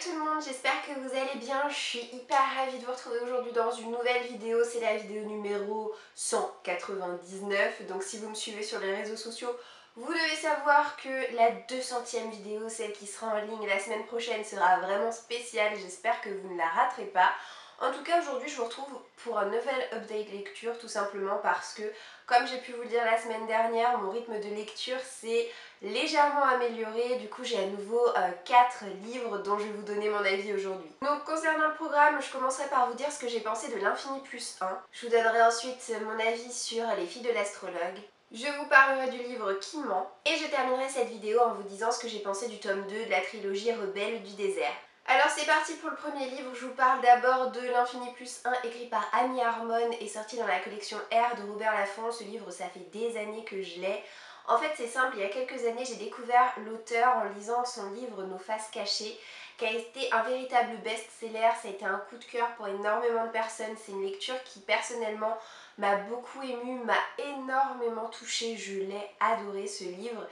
tout le monde, j'espère que vous allez bien. Je suis hyper ravie de vous retrouver aujourd'hui dans une nouvelle vidéo. C'est la vidéo numéro 199. Donc si vous me suivez sur les réseaux sociaux, vous devez savoir que la 200e vidéo, celle qui sera en ligne la semaine prochaine, sera vraiment spéciale. J'espère que vous ne la raterez pas. En tout cas, aujourd'hui, je vous retrouve pour un nouvel update lecture, tout simplement parce que, comme j'ai pu vous le dire la semaine dernière, mon rythme de lecture s'est légèrement amélioré. Du coup, j'ai à nouveau 4 livres dont je vais vous donner mon avis aujourd'hui. Donc, concernant le programme, je commencerai par vous dire ce que j'ai pensé de l'Infini plus 1. Je vous donnerai ensuite mon avis sur Les filles de l'astrologue. Je vous parlerai du livre Qui ment. Et je terminerai cette vidéo en vous disant ce que j'ai pensé du tome 2 de la trilogie Rebelle du désert. Alors c'est parti pour le premier livre, je vous parle d'abord de l'Infini plus 1 écrit par Annie Harmon et sorti dans la collection R de Robert Laffont. Ce livre, ça fait des années que je l'ai. En fait c'est simple, il y a quelques années j'ai découvert l'auteur en lisant son livre Nos faces cachées, qui a été un véritable best-seller. Ça a été un coup de cœur pour énormément de personnes. C'est une lecture qui personnellement m'a beaucoup émue, m'a énormément touchée, je l'ai adoré ce livre.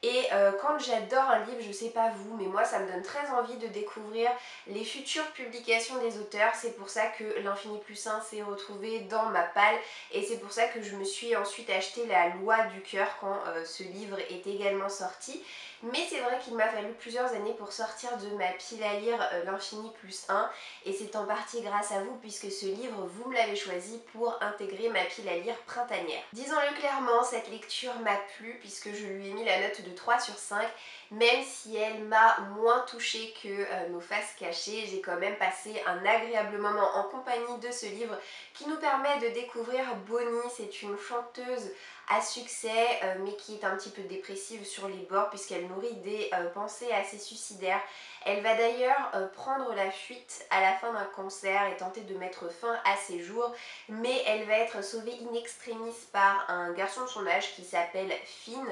Et quand j'adore un livre, je sais pas vous, mais moi ça me donne très envie de découvrir les futures publications des auteurs. C'est pour ça que l'Infini plus 1 s'est retrouvé dans ma palle et c'est pour ça que je me suis ensuite acheté La Loi du cœur quand ce livre est également sorti. Mais c'est vrai qu'il m'a fallu plusieurs années pour sortir de ma pile à lire l'Infini plus 1 et c'est en partie grâce à vous puisque ce livre, vous me l'avez choisi pour intégrer ma pile à lire printanière. Disons-le clairement, cette lecture m'a plu puisque je lui ai mis la note de 3 sur 5, même si elle m'a moins touchée que Nos faces cachées. J'ai quand même passé un agréable moment en compagnie de ce livre qui nous permet de découvrir Bonnie. C'est une chanteuse à succès mais qui est un petit peu dépressive sur les bords puisqu'elle nourrit des pensées assez suicidaires. Elle va d'ailleurs prendre la fuite à la fin d'un concert et tenter de mettre fin à ses jours, mais elle va être sauvée in extremis par un garçon de son âge qui s'appelle Finn.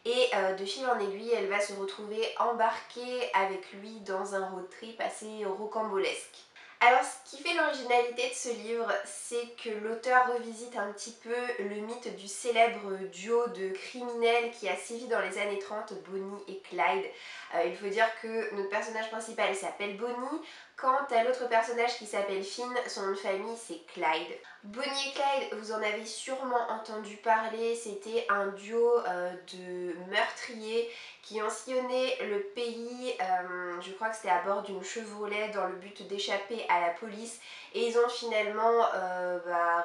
Et de fil en aiguille, elle va se retrouver embarquée avec lui dans un road trip assez rocambolesque. Alors ce qui fait l'originalité de ce livre, c'est que l'auteur revisite un petit peu le mythe du célèbre duo de criminels qui a sévi dans les années 30, Bonnie et Clyde. Il faut dire que notre personnage principal s'appelle Bonnie, quant à l'autre personnage qui s'appelle Finn, son nom de famille c'est Clyde. Bonnie et Clyde, vous en avez sûrement entendu parler, c'était un duo de meurtriers qui ont sillonné le pays, je crois que c'était à bord d'une Chevrolet dans le but d'échapper à la police et ils ont finalement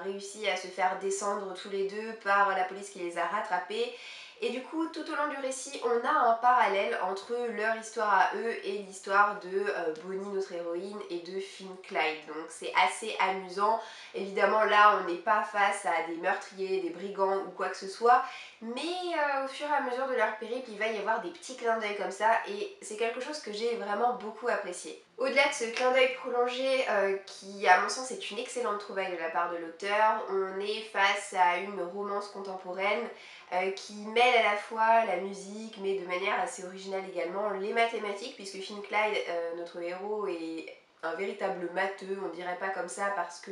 réussi à se faire descendre tous les deux par la police qui les a rattrapés. Et du coup, tout au long du récit, on a un parallèle entre leur histoire à eux et l'histoire de Bonnie, notre héroïne, et de Finn Clyde. Donc c'est assez amusant. Évidemment, là, on n'est pas face à des meurtriers, des brigands ou quoi que ce soit, mais au fur et à mesure de leur périple, il va y avoir des petits clins d'œil comme ça, et c'est quelque chose que j'ai vraiment beaucoup apprécié. Au-delà de ce clin d'œil prolongé, qui à mon sens est une excellente trouvaille de la part de l'auteur, on est face à une romance contemporaine qui mêle à la fois la musique, mais de manière assez originale également, les mathématiques, puisque Finn Clyde, notre héros, est un véritable matheux, on dirait pas comme ça parce que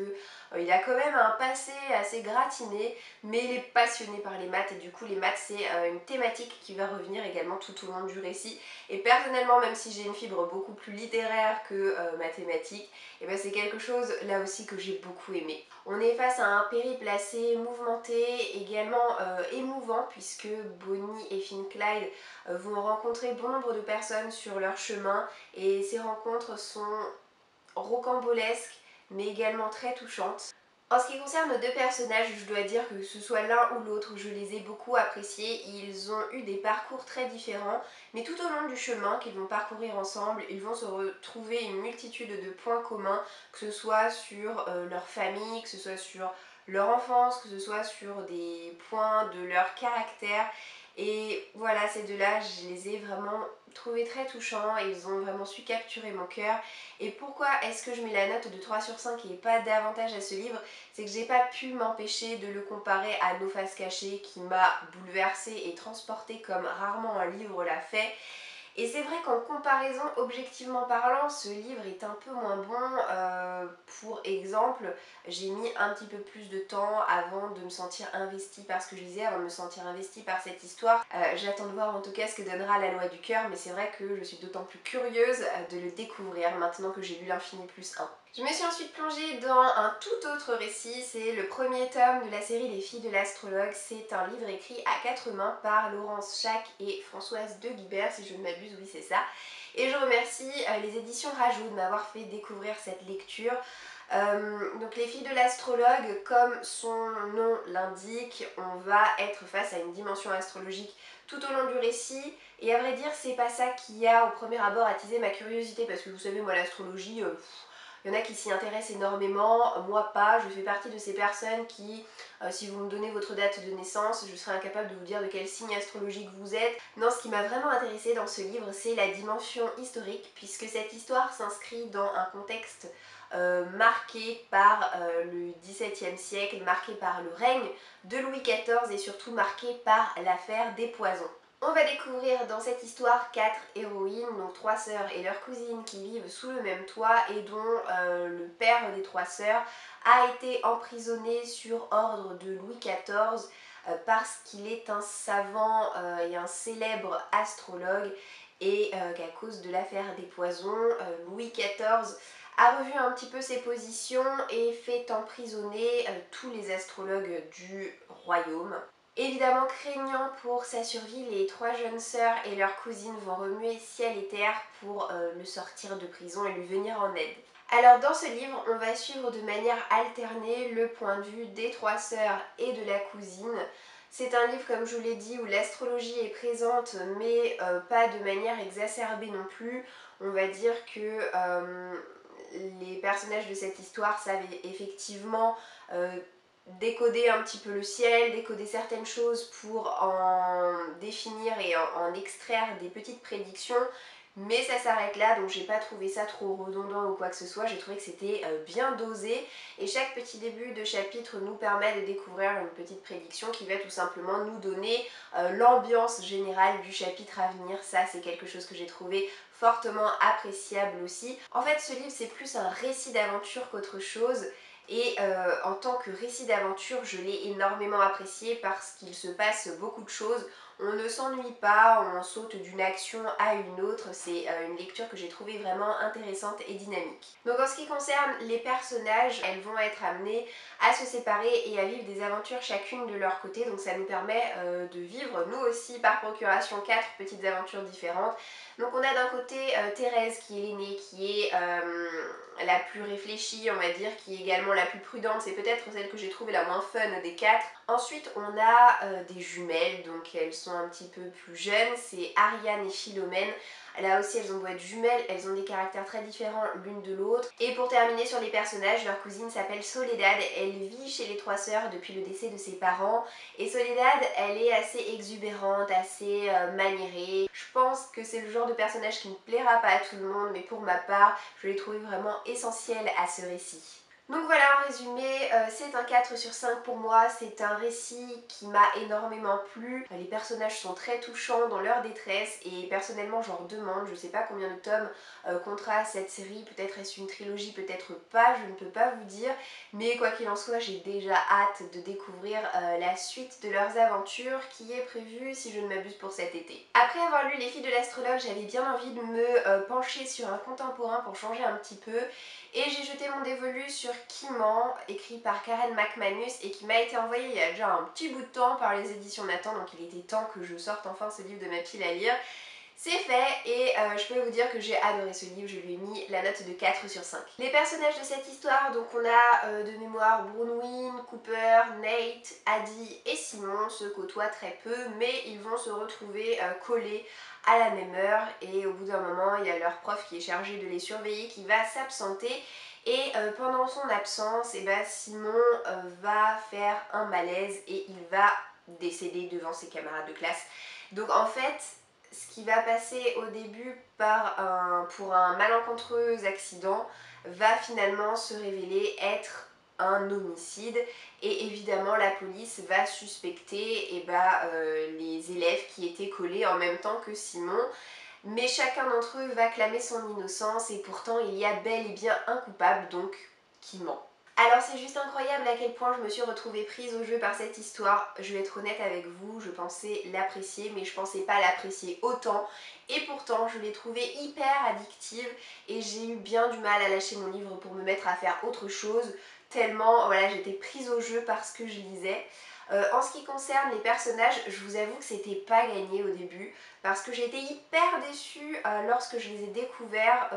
il a quand même un passé assez gratiné, mais il est passionné par les maths et du coup les maths c'est une thématique qui va revenir également tout au long du récit. Et personnellement, même si j'ai une fibre beaucoup plus littéraire que mathématique, et ben c'est quelque chose là aussi que j'ai beaucoup aimé. On est face à un périple assez mouvementé, également émouvant, puisque Bonnie et Finn Clyde vont rencontrer bon nombre de personnes sur leur chemin et ces rencontres sont rocambolesques mais également très touchantes. En ce qui concerne nos deux personnages, je dois dire que ce soit l'un ou l'autre, je les ai beaucoup appréciés. Ils ont eu des parcours très différents, mais tout au long du chemin qu'ils vont parcourir ensemble, ils vont se retrouver une multitude de points communs, que ce soit sur leur famille, que ce soit sur leur enfance, que ce soit sur des points de leur caractère. Et voilà, ces deux-là, je les ai vraiment trouvés très touchants et ils ont vraiment su capturer mon cœur. Et pourquoi est-ce que je mets la note de 3 sur 5 et pas davantage à ce livre? C'est que j'ai pas pu m'empêcher de le comparer à Nos faces cachées qui m'a bouleversée et transportée comme rarement un livre l'a fait. Et c'est vrai qu'en comparaison, objectivement parlant, ce livre est un peu moins bon. Pour exemple, j'ai mis un petit peu plus de temps avant de me sentir investie par ce que je lisais, avant de me sentir investie par cette histoire. J'attends de voir en tout cas ce que donnera La Loi du Cœur, mais c'est vrai que je suis d'autant plus curieuse de le découvrir maintenant que j'ai lu l'Infini plus 1. Je me suis ensuite plongée dans un tout autre récit, c'est le premier tome de la série Les Filles de l'astrologue. C'est un livre écrit à quatre mains par Laurence Chac et Françoise de Guibert, si je ne m'abuse, oui c'est ça. Et je remercie les éditions Rajout de m'avoir fait découvrir cette lecture. Donc les filles de l'astrologue, comme son nom l'indique, on va être face à une dimension astrologique tout au long du récit, et à vrai dire c'est pas ça qui a au premier abord attisé ma curiosité, parce que vous savez moi l'astrologie, il y en a qui s'y intéressent énormément, moi pas. Je fais partie de ces personnes qui, si vous me donnez votre date de naissance, je serai incapable de vous dire de quel signe astrologique vous êtes. Non, ce qui m'a vraiment intéressée dans ce livre, c'est la dimension historique, puisque cette histoire s'inscrit dans un contexte marqué par le XVIIe siècle, marqué par le règne de Louis XIV et surtout marqué par l'affaire des poisons. On va découvrir dans cette histoire 4 héroïnes, donc 3 sœurs et leurs cousines qui vivent sous le même toit et dont le père des 3 sœurs a été emprisonné sur ordre de Louis XIV parce qu'il est un savant et un célèbre astrologue, et qu'à cause de l'affaire des poisons, Louis XIV a revu un petit peu ses positions et fait emprisonner tous les astrologues du royaume. Évidemment, craignant pour sa survie, les 3 jeunes sœurs et leurs cousines vont remuer ciel et terre pour le sortir de prison et lui venir en aide. Alors dans ce livre, on va suivre de manière alternée le point de vue des 3 sœurs et de la cousine. C'est un livre, comme je vous l'ai dit, où l'astrologie est présente, mais pas de manière exacerbée non plus. On va dire que les personnages de cette histoire savent effectivement décoder un petit peu le ciel, décoder certaines choses pour en définir et en extraire des petites prédictions, mais ça s'arrête là, donc j'ai pas trouvé ça trop redondant ou quoi que ce soit. J'ai trouvé que c'était bien dosé, et chaque petit début de chapitre nous permet de découvrir une petite prédiction qui va tout simplement nous donner l'ambiance générale du chapitre à venir. Ça, c'est quelque chose que j'ai trouvé fortement appréciable aussi. En fait, ce livre, c'est plus un récit d'aventure qu'autre chose. Et en tant que récit d'aventure, je l'ai énormément apprécié parce qu'il se passe beaucoup de choses. On ne s'ennuie pas, on saute d'une action à une autre. C'est une lecture que j'ai trouvée vraiment intéressante et dynamique. Donc en ce qui concerne les personnages, elles vont être amenées à se séparer et à vivre des aventures chacune de leur côté. Donc ça nous permet de vivre nous aussi par procuration 4 petites aventures différentes. Donc on a d'un côté Thérèse qui est l'aînée, qui est la plus réfléchie, on va dire, qui est également la plus prudente. C'est peut-être celle que j'ai trouvée la moins fun des 4. Ensuite on a des jumelles, donc elles sont un petit peu plus jeunes, c'est Ariane et Philomène. Là aussi elles ont beau être jumelles, elles ont des caractères très différents l'une de l'autre. Et pour terminer sur les personnages, leur cousine s'appelle Soledad, elle vit chez les 3 sœurs depuis le décès de ses parents. Et Soledad, elle est assez exubérante, assez maniérée. Je pense que c'est le genre de personnage qui ne plaira pas à tout le monde, mais pour ma part, je l'ai trouvé vraiment essentiel à ce récit. Donc voilà, en résumé, c'est un 4 sur 5 pour moi. C'est un récit qui m'a énormément plu. Les personnages sont très touchants dans leur détresse, et personnellement j'en redemande. Je sais pas combien de tomes comptera cette série, peut-être est-ce une trilogie, peut-être pas, je ne peux pas vous dire. Mais quoi qu'il en soit, j'ai déjà hâte de découvrir la suite de leurs aventures qui est prévue, si je ne m'abuse, pour cet été. Après avoir lu Les Filles de l'astrologue, j'avais bien envie de me pencher sur un contemporain pour changer un petit peu. Et j'ai jeté mon dévolu sur Kimon, écrit par Karen McManus et qui m'a été envoyé il y a déjà un petit bout de temps par les éditions Nathan, donc il était temps que je sorte enfin ce livre de ma pile à lire. C'est fait, et je peux vous dire que j'ai adoré ce livre, je lui ai mis la note de 4 sur 5. Les personnages de cette histoire, donc on a de mémoire Bronwyn, Cooper, Nate, Addie et Simon se côtoient très peu, mais ils vont se retrouver collés à la même heure, et au bout d'un moment il y a leur prof qui est chargé de les surveiller qui va s'absenter. Et pendant son absence, Simon va faire un malaise et il va décéder devant ses camarades de classe. Donc en fait, ce qui va passer au début pour un malencontreux accident va finalement se révéler être un homicide, et évidemment la police va suspecter les élèves qui étaient collés en même temps que Simon. mais chacun d'entre eux va clamer son innocence et pourtant il y a bel et bien un coupable, donc qui ment. Alors c'est juste incroyable à quel point je me suis retrouvée prise au jeu par cette histoire. Je vais être honnête avec vous, je pensais l'apprécier mais je pensais pas l'apprécier autant et pourtant je l'ai trouvée hyper addictive et j'ai eu bien du mal à lâcher mon livre pour me mettre à faire autre chose tellement voilà, j'étais prise au jeu parce que je lisais. En ce qui concerne les personnages, je vous avoue que c'était pas gagné au début parce que j'ai été hyper déçue lorsque je les ai découverts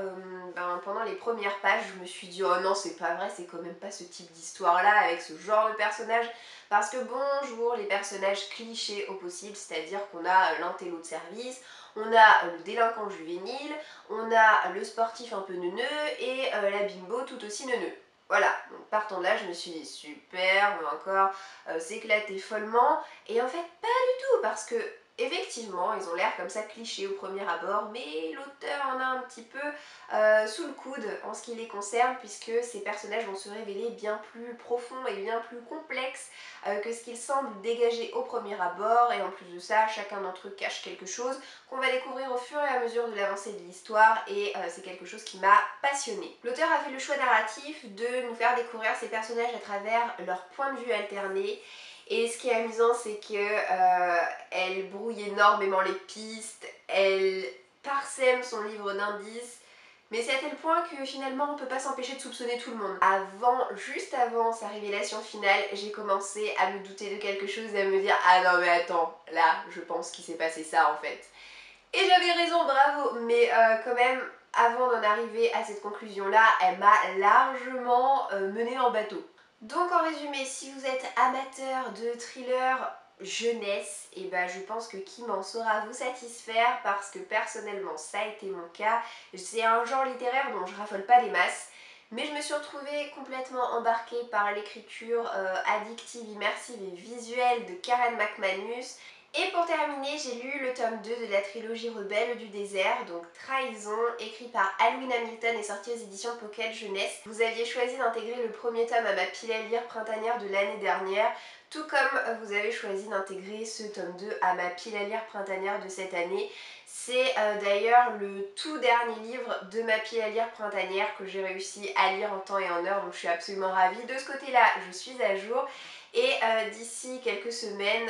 pendant les premières pages. Je me suis dit oh non c'est pas vrai, c'est quand même pas ce type d'histoire là avec ce genre de personnage parce que bonjour les personnages clichés au possible, c'est-à-dire qu'on a l'intello de service, on a le délinquant juvénile, on a le sportif un peu neuneux et la bimbo tout aussi neuneux. Voilà, donc partant de là, je me suis dit super, on va encore s'éclater follement. Et en fait, pas du tout, parce que effectivement, ils ont l'air comme ça clichés au premier abord, mais l'auteur en a un petit peu sous le coude en ce qui les concerne, puisque ces personnages vont se révéler bien plus profonds et bien plus complexes que ce qu'ils semblent dégager au premier abord. Et en plus de ça, chacun d'entre eux cache quelque chose qu'on va découvrir au fur et à mesure de l'avancée de l'histoire et c'est quelque chose qui m'a passionnée. L'auteur a fait le choix narratif de nous faire découvrir ces personnages à travers leur point de vue alterné et ce qui est amusant c'est qu'elle brouille énormément les pistes, elle parsème son livre d'indices mais c'est à tel point que finalement on peut pas s'empêcher de soupçonner tout le monde. Juste avant sa révélation finale, j'ai commencé à me douter de quelque chose et à me dire ah non mais attends, là je pense qu'il s'est passé ça en fait. Et j'avais raison, bravo, mais quand même, avant d'en arriver à cette conclusion-là, elle m'a largement menée en bateau. Donc en résumé, si vous êtes amateur de thriller jeunesse, et ben je pense que Kim en saura vous satisfaire parce que personnellement ça a été mon cas. C'est un genre littéraire dont je raffole pas des masses. Mais je me suis retrouvée complètement embarquée par l'écriture addictive, immersive et visuelle de Karen McManus. Et pour terminer, j'ai lu le tome 2 de la trilogie Rebelle du désert, donc Trahison, écrit par Alwyn Hamilton et sorti aux éditions Pocket Jeunesse. Vous aviez choisi d'intégrer le premier tome à ma pile à lire printanière de l'année dernière, tout comme vous avez choisi d'intégrer ce tome 2 à ma pile à lire printanière de cette année. C'est d'ailleurs le tout dernier livre de ma pile à lire printanière que j'ai réussi à lire en temps et en heure, donc je suis absolument ravie. De ce côté-là, je suis à jour. Et d'ici quelques semaines,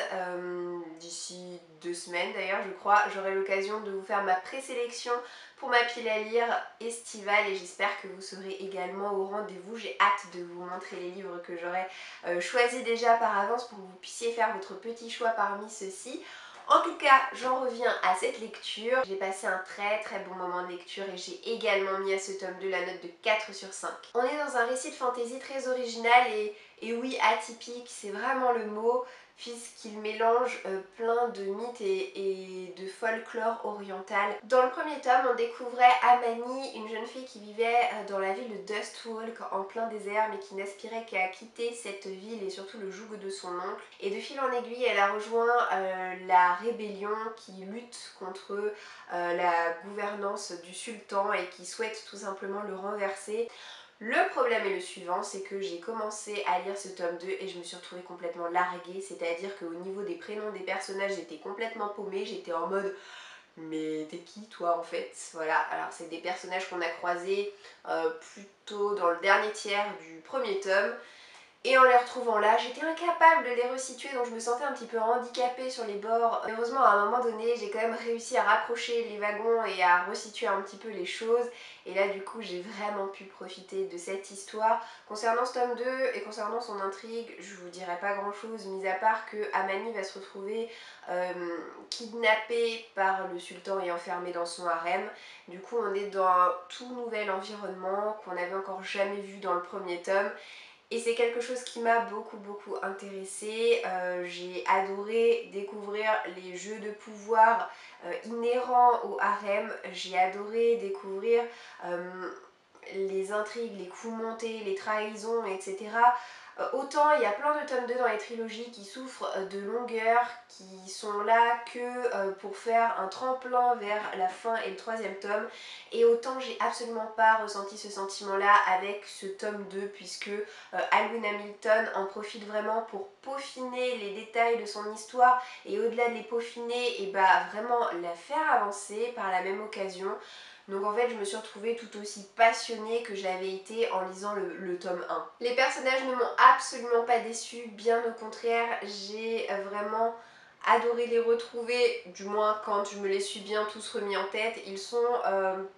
d'ici 2 semaines d'ailleurs je crois, j'aurai l'occasion de vous faire ma présélection pour ma pile à lire estivale et j'espère que vous serez également au rendez-vous. J'ai hâte de vous montrer les livres que j'aurai choisis déjà par avance pour que vous puissiez faire votre petit choix parmi ceux-ci. En tout cas, j'en reviens à cette lecture. J'ai passé un très bon moment de lecture et j'ai également mis à ce tome 2 la note de 4 sur 5. On est dans un récit de fantasy très original et oui, atypique, c'est vraiment le mot, puisqu'il mélange plein de mythes et de folklore oriental. Dans le premier tome, on découvrait Amani, une jeune fille qui vivait dans la ville de Dustwalk en plein désert, mais qui n'aspirait qu'à quitter cette ville et surtout le joug de son oncle. Et de fil en aiguille, elle a rejoint la rébellion qui lutte contre la gouvernance du sultan et qui souhaite tout simplement le renverser. Le problème est le suivant, c'est que j'ai commencé à lire ce tome 2 et je me suis retrouvée complètement larguée, c'est-à-dire qu'au niveau des prénoms des personnages, j'étais complètement paumée, j'étais en mode mais t'es qui toi en fait? Voilà, alors c'est des personnages qu'on a croisés plutôt dans le dernier tiers du premier tome. Et en les retrouvant là, j'étais incapable de les resituer, donc je me sentais un petit peu handicapée sur les bords. Heureusement, à un moment donné, j'ai quand même réussi à raccrocher les wagons et à resituer un petit peu les choses. Et là, du coup, j'ai vraiment pu profiter de cette histoire. Concernant ce tome 2 et concernant son intrigue, je vous dirai pas grand chose, mis à part que Amani va se retrouver kidnappée par le sultan et enfermée dans son harem. Du coup, on est dans un tout nouvel environnement qu'on n'avait encore jamais vu dans le premier tome. Et c'est quelque chose qui m'a beaucoup intéressée. J'ai adoré découvrir les jeux de pouvoir inhérents au harem. J'ai adoré découvrir les intrigues, les coups montés, les trahisons, etc. Autant il y a plein de tomes 2 dans les trilogies qui souffrent de longueur, qui sont là que pour faire un tremplin vers la fin et le troisième tome, et autant j'ai absolument pas ressenti ce sentiment là avec ce tome 2 puisque Alwyn Hamilton en profite vraiment pour peaufiner les détails de son histoire et au-delà de les peaufiner, et bah vraiment la faire avancer par la même occasion. Donc en fait je me suis retrouvée tout aussi passionnée que je l'avais été en lisant le tome 1. Les personnages ne m'ont absolument pas déçue, bien au contraire, j'ai vraiment adoré les retrouver, du moins quand je me les suis bien tous remis en tête. Ils sont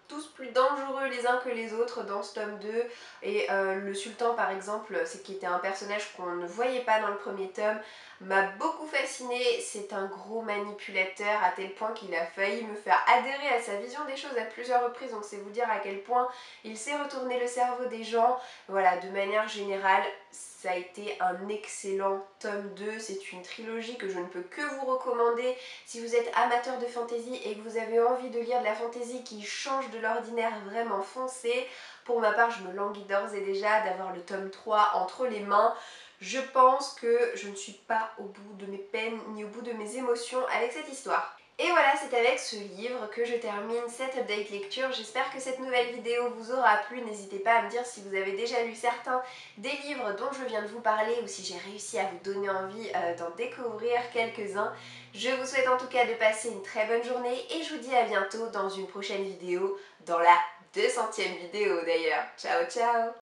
tous plus dangereux les uns que les autres dans ce tome 2 et le sultan par exemple, c'est qui était un personnage qu'on ne voyait pas dans le premier tome, m'a beaucoup fascinée. C'est un gros manipulateur à tel point qu'il a failli me faire adhérer à sa vision des choses à plusieurs reprises, donc c'est vous dire à quel point il sait retourner le cerveau des gens. Voilà, de manière générale, ça a été un excellent tome 2, c'est une trilogie que je ne peux que vous recommander si vous êtes amateur de fantasy et que vous avez envie de lire de la fantasy qui change de l'ordinaire, vraiment foncez. Pour ma part, je me languis d'ores et déjà d'avoir le tome 3 entre les mains. Je pense que je ne suis pas au bout de mes peines ni au bout de mes émotions avec cette histoire. Et voilà, c'est avec ce livre que je termine cette update lecture. J'espère que cette nouvelle vidéo vous aura plu. N'hésitez pas à me dire si vous avez déjà lu certains des livres dont je viens de vous parler ou si j'ai réussi à vous donner envie d'en découvrir quelques-uns. Je vous souhaite en tout cas de passer une très bonne journée et je vous dis à bientôt dans une prochaine vidéo, dans la 200e vidéo d'ailleurs. Ciao ciao!